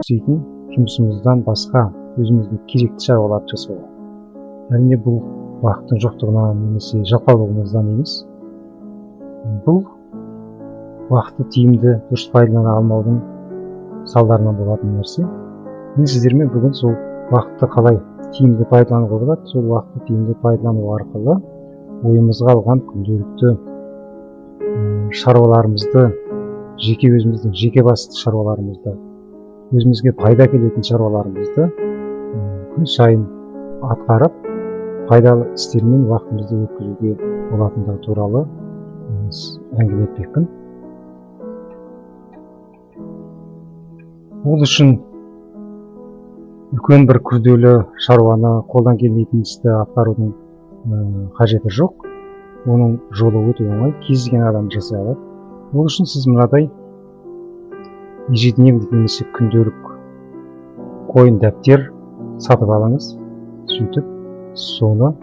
істейтін жұмысымыздан басқа өзіміздің керекті шаруаларды жасауға. Әрине бұл уақыттың жоқтығынан немесе жалқаулығымыздан емес. Бұл уақытты тиімді дұрыс пайдалана алмаудың салдарынан болатын нәрсе. Мен сіздермен бүгін сол уақытты қалай тиімді пайдалануға болады, сол уақытты тиімді пайдалану арқылы ойымызға алған күнделікті шаруаларымызды, өзіміздің жеке басты шаруаларымызды, өзімізге пайда келетін шаруаларымызды күн сайын атқарып, пайдалы істермен уақытымызды өткізуге болатындығы туралы әңгіме етпекпін. Ол үшін үлкен бір күрделі шаруаны, қолдан келмейтін істі атқарудың қажеті жоқ. Оның жолы өте оңай, кез келген адам жасай алады. Ол үшін сіз мынадай ежедневник немесе күнделік қойын дәптер сатып алыңыз. Сөйтіп, соны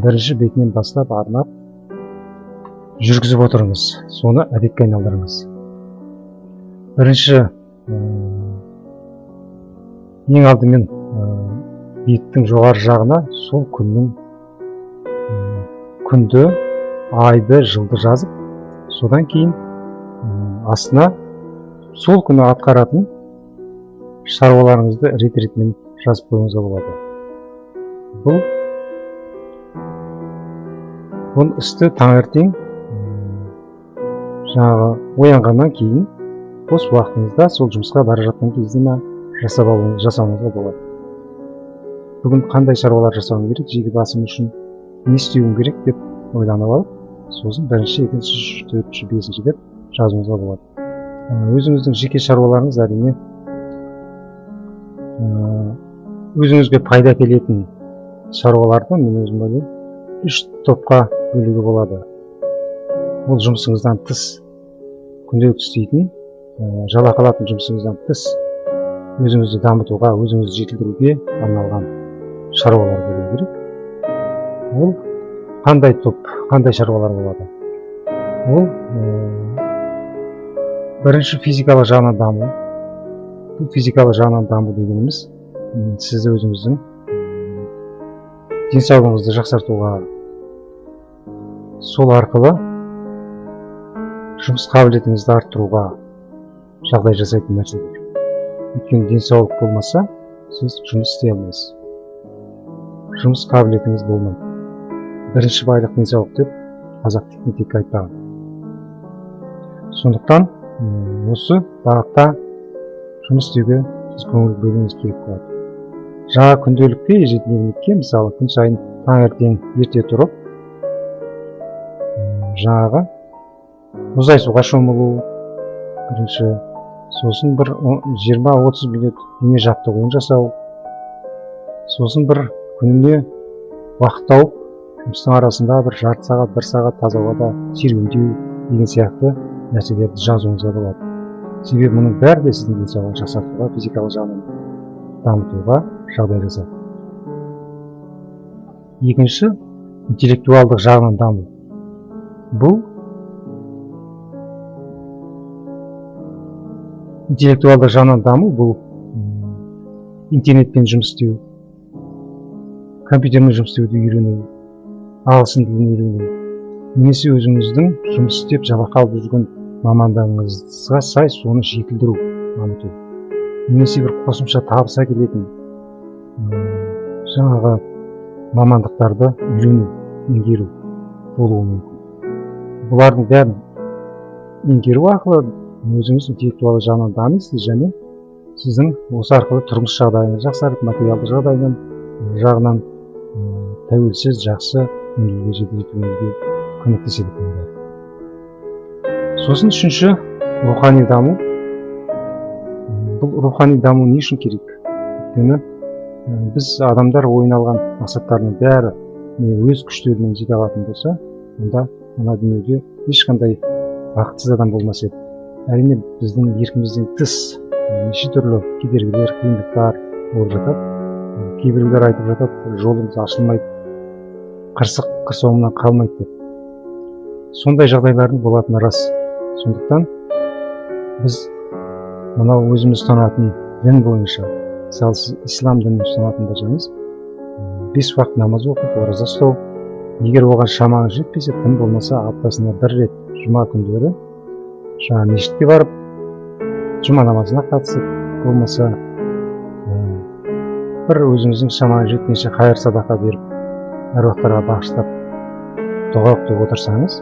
бірінші бетінен бастап арнап жүргізіп отырыңыз. Соны әдетке айналдырыңыз. Бірінші ең алдымен беттің жоғары жағына сол күннің күнді, айды, жылды жазып, содан кейін астына сол күні атқаратын шаруаларыңызды рет-ретімен жазып қоюыңызға болады. Бұл істі таңертең оянғаннан кейін бос уақытыңызда сол жұмысқа бара жатқан кезде жасауыңызға болады. Бүгін қандай шаруалар жасауым керек, жеке басым үшін не істеуім керек деп ойланып алып, сосын бірінші, екінші, төртінші, бесінші деп жазуыңызға болады. Өзіңіздің жеке шаруаларыңыз әрине өзіңізге пайда келетін шаруаларды мен өзім ойлаймын, 3 топқа бөлуге болады. Бұл жұмысыңыздан тыс күнделікті істейтін, жалақы алатын жұмысыңыздан тыс өзіңізді дамытуға, өзіңізді жетілдіруге арналған шаруалар болу керек. Ол қандай топ, қандай шаруалар болады? Ол бірінші физикалық жағынан даму. Бұл физикалық жағынан даму дегеніміз сізді өзіңіздің денсаулығыңызды жақсартуға, сол арқылы жұмыс қабілетіңізді арттыруға жағдай жасайтын нәрселер. Өйткені денсаулық болмаса, сіз жұмыс істей алмайсыз. Жұмыс қабілетіңіз болмайды. Бірінші байлық денсаулық деп қазақ тек айтпаған. Сондықтан осы бағытта жұмыс істеуге сіз көңіл бөлуіңіз керек болады. Жаңа күнделікке, ежедневникке, мысалы күн сайын таңертең ерте тұрып, жаңағы мұздай суға шомылу, бірінші, сосын бір 20-30 минут дене жаттығуын жасау, сосын бір күніне уақыт тауып, жұмыстың арасында бір жарты сағат, 1 сағат таза ауада серуендеу деген сияқты нәрселерді жазуыңызға болады. Себебі мұның бәрі де сіздің денсаулығын жақсартуға, физикалық жағынан дамытуға жағдай жасайды. Екінші, интеллектуалдық жағынан даму. Бұл интеллектуалдық жағынан даму, бұл интернетпен жұмыс істеу, компьютермен жұмыс істеуді үйрену, ағылшын тілін үйрену, немесе өзіңіздің жұмыс істеп жалақы алып жүрген мамандығыңызға сай соны жетілдіру, дамыту. Немесе бір қосымша табыс әкелетін жаңағы мамандықтарды үйрену, меңгеру болуы мүмкін. Бұлардың бәрін меңгеру арқылы өзіңіз интеллектуалды жағынан дамисыз және сіздің осы арқылы тұрмыс жағдайыңыз жақсарып, материалдық жағынан тәуелсіз, жақсы деңгейге жетуіңізге көмектеседі. Сосын үшінші, рухани даму. Бұл рухани даму не үшін керек? Өйткені біз адамдар ойын алған мақсаттарының бәрі өз күштерімен жете алатын болса, онда мына дүниеде ешқандай бақытсыз адам болмас еді. Әрине біздің еркімізден тыс неше түрлі кедергілер, қиындықтар болып жатады. Кейбіреулер айтып жатады, жолымыз ашылмайды, қырсық қырсауынан қалмайды деп. Сондай жағдайлардың болатыны рас. Сондықтан біз мынау өзіміз ұстанатын дін бойынша, мысалы сіз ислам дінін ұстанатын болсаңыз, 5 уақыт намаз оқып, ораза ұстау, егер оған шамаңыз жетпесе, тым болмаса аптасына 1 рет жұма күндері жаңа мешітке барып, жұма намазына қатысып, болмаса бір өзіңіздің шамаңыз жеткенше қайыр садақа беріп, әруақтарға бағыштап, дұға оқып отырсаңыз,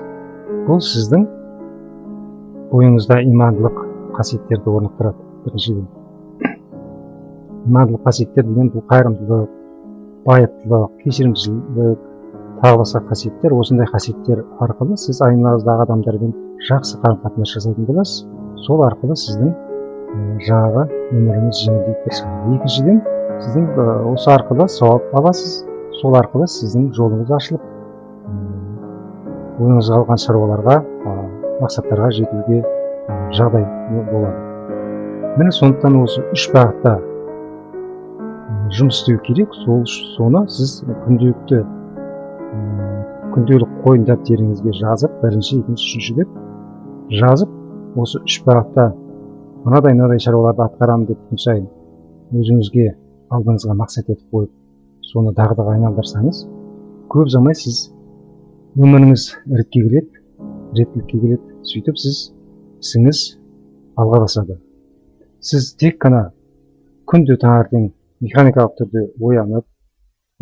бұл сіздің бойыңызда имандылық қасиеттерді орнықтырады. Біріншіден, имандылық қасиеттер деген бұл қайырымдылық, байыптылық, кешірімшілдік, тағы басқа қасиеттер. Осындай қасиеттер арқылы сіз айналаңыздағы адамдармен жақсы қарым-қатынас жасайтын боласыз. Сол арқылы сіздің жаңағы өміріңіз жеңілдейіп кетеді. Екіншіден, сіздің осы арқылы сауап аласыз. Сол арқылы сіздің жолыңыз ашылып, ойыңызға алған шаруаларға, мақсаттарға жетуге жағдай болады. Міне сондықтан осы 3 бағытта жұмыс істеу керек. Соны сіз күнделік қойын дәптеріңізге жазып, бірінші, екінші, үшінші деп жазып, осы 3 бағытта мынадай шаруаларды атқарамын деп күн сайын өзіңізге алдыңызға мақсат етіп қойып, соны дағдыға айналдырсаңыз, көп ұзамай сіз өміріңіз реттілікке келеді. Сөйтіп сіз ісіңіз алға басады. Сіз тек қана күнде таңертең механикалық түрде оянып,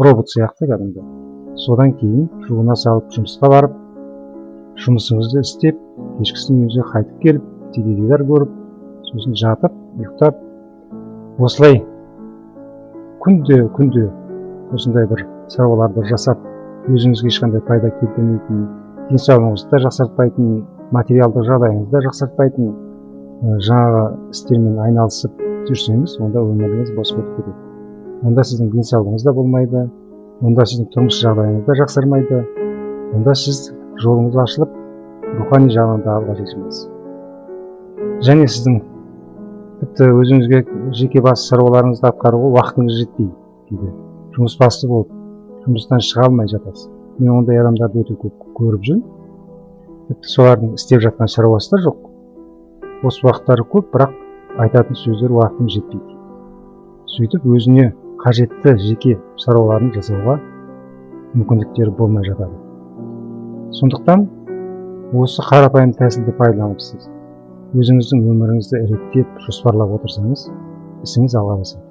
робот сияқты кәдімгі, содан кейін жуына салып жұмысқа барып, жұмысыңызды істеп, кешкісін үйіңізге қайтып келіп, теледидар көріп, сосын жатып, ұйықтап, осылай күнде осындай бір шаруаларды жасап, өзіңізге ешқандай пайда келтірмейтін, денсаулығыңызды да жақсартпайтын, материалдық жағдайыңызды да жақсартпайтын жаңағы істермен айналысып жүрсеңіз, онда өміріңіз бос өтіп кетеді. Онда сіздің денсаулығыңыз да болмайды, онда сіздің тұрмыс жағдайыңыз да жақсармайды, онда сіз жолыңыз ашылып, рухани жағынан да алға жылжымайсыз. Және сіздің тіпті өзіңізге жеке бас шаруаларыңызды атқаруға уақытыңыз жетпей кейде жұмыс басты болып, жұмыстан шыға алмай жатасыз. Мен ондай адамдарды өте көп көріп жүрмін. Тіпті солардың істеп жатқан шаруасы да жоқ. Бос уақыттары көп, бірақ айтатын сөздер уақытым жетпейді. Сөйтіп өзіне қажетті жеке шаруаларын жасауға мүмкіндіктері болмай жатады. Сондықтан осы қарапайым тәсілді пайдаланып сіз өзіңіздің өміріңізді реттеп, жоспарлап отырсаңыз, ісіңіз алға басады.